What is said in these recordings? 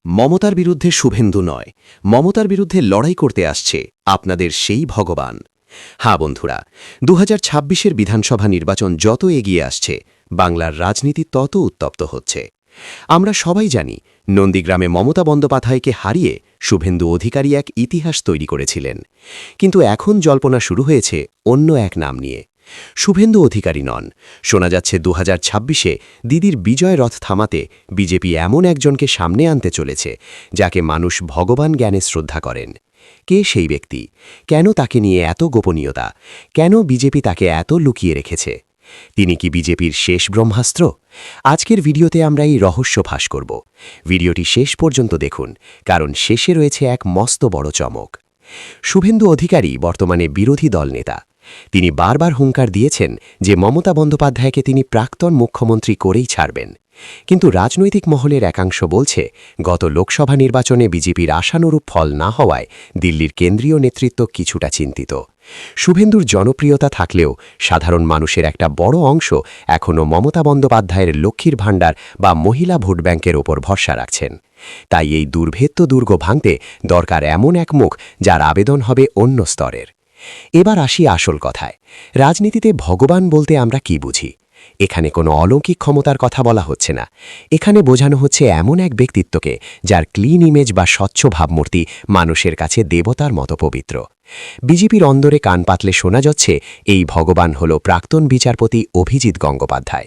মমতার বিরুদ্ধে শুভেন্দু নয়, মমতার বিরুদ্ধে লড়াই করতে আসছে আপনাদের সেই ভগবান। হ্যাঁ বন্ধুরা, 2026-এর বিধানসভা নির্বাচন যত এগিয়ে আসছে, বাংলার রাজনীতি তত উত্তপ্ত হচ্ছে। আমরা সবাই জানি, নন্দীগ্রামে মমতা বন্দ্যোপাধ্যায়কে হারিয়ে শুভেন্দু অধিকারী এক ইতিহাস তৈরি করেছিলেন। কিন্তু এখন জল্পনা শুরু হয়েছে অন্য এক নাম নিয়ে। শুভেন্দু অধিকারী নন, শোনা যাচ্ছে 2026-এ দিদির বিজয় রথ থামাতে বিজেপি এমন একজনকে সামনে আনতে চলেছে, যাকে মানুষ ভগবান জ্ঞানে শ্রদ্ধা করেন। কে সেই ব্যক্তি? কেন তাকে নিয়ে এত গোপনীয়তা? কেন বিজেপি তাকে এত লুকিয়ে রেখেছে? তিনি কি বিজেপির শেষ ব্রহ্মাস্ত্র? আজকের ভিডিওতে আমরা এই রহস্য ফাঁস করব। ভিডিওটি শেষ পর্যন্ত দেখুন, কারণ শেষে রয়েছে এক মস্ত বড় চমক। শুভেন্দু অধিকারী বর্তমানে বিরোধী দল নেতা। তিনি বারবার হুঙ্কার দিয়েছেন যে মমতা বন্দ্যোপাধ্যায়কে তিনি প্রাক্তন মুখ্যমন্ত্রী করেই ছাড়বেন। কিন্তু রাজনৈতিক মহলের একাংশ বলছে, গত লোকসভা নির্বাচনে বিজেপির আশানুরূপ ফল না হওয়ায় দিল্লির কেন্দ্রীয় নেতৃত্ব কিছুটা চিন্তিত। শুভেন্দুর জনপ্রিয়তা থাকলেও সাধারণ মানুষের একটা বড় অংশ এখনও মমতা বন্দ্যোপাধ্যায়ের লক্ষ্মীর ভাণ্ডার বা মহিলা ভোট ব্যাংকের ওপর ভরসা রাখছেন। তাই এই দুর্ভেদ্য দুর্গ ভাঙতে দরকার এমন এক মুখ, যার আবেদন হবে অন্য স্তরের। এবার আসি আসল কথায়। রাজনীতিতে ভগবান বলতে আমরা কি বুঝি? এখানে কোনো অলৌকিক ক্ষমতার কথা বলা হচ্ছে না। এখানে বোঝানো হচ্ছে এমন এক ব্যক্তিত্বকে, যার ক্লিন ইমেজ বা স্বচ্ছ ভাবমূর্তি মানুষের কাছে দেবতার মতো পবিত্র। বিজেপির অন্দরে কান পাতলে শোনা যাচ্ছে, এই ভগবান হল প্রাক্তন বিচারপতি অভিজিৎ গঙ্গোপাধ্যায়।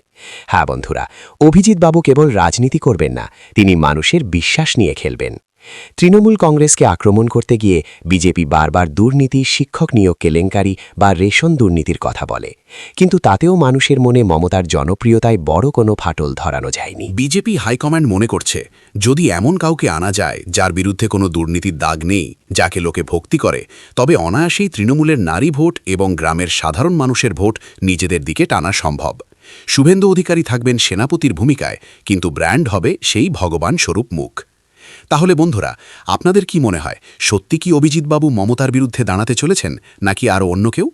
হ্যাঁ বন্ধুরা, অভিজিৎ বাবু কেবল রাজনীতি করবেন না, তিনি মানুষের বিশ্বাস নিয়ে খেলবেন। তৃণমূল কংগ্রেসকে আক্রমণ করতে গিয়ে বিজেপি বারবার দুর্নীতি, শিক্ষক নিয়োগ কেলেঙ্কারি বা রেশন দুর্নীতির কথা বলে, কিন্তু তাতেও মানুষের মনে মমতার জনপ্রিয়তায় বড় কোনো ফাটল ধরানো যায়নি। বিজেপি হাইকমান্ড মনে করছে, যদি এমন কাউকে আনা যায় যার বিরুদ্ধে কোনো দুর্নীতির দাগ নেই, যাকে লোকে ভক্তি করে, তবে অনায়াসেই তৃণমূলের নারী ভোট এবং গ্রামের সাধারণ মানুষের ভোট নিজেদের দিকে টানা সম্ভব। শুভেন্দু অধিকারী থাকবেন সেনাপতির ভূমিকায়, কিন্তু ব্র্যান্ড হবে সেই ভগবান স্বরূপ মুখ। তাহলে বন্ধুরা, আপনাদের কি মনে হয়, সত্যি কি অভিজিৎবাবু মমতার বিরুদ্ধে দাঁড়াতে চলেছেন, নাকি আরও অন্য কেউ?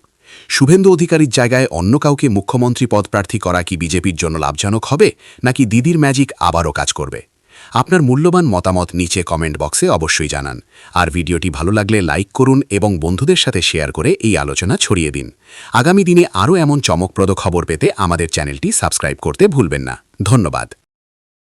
শুভেন্দু অধিকারীর জায়গায় অন্য কাউকে মুখ্যমন্ত্রী পদপ্রার্থী করা কি বিজেপির জন্য লাভজনক হবে, নাকি দিদির ম্যাজিক আবারও কাজ করবে? আপনার মূল্যবান মতামত নিচে কমেন্ট বক্সে অবশ্যই জানান। আর ভিডিওটি ভালো লাগলে লাইক করুন এবং বন্ধুদের সাথে শেয়ার করে এই আলোচনা ছড়িয়ে দিন। আগামী দিনে আরও এমন চমকপ্রদ খবর পেতে আমাদের চ্যানেলটি সাবস্ক্রাইব করতে ভুলবেন না। ধন্যবাদ।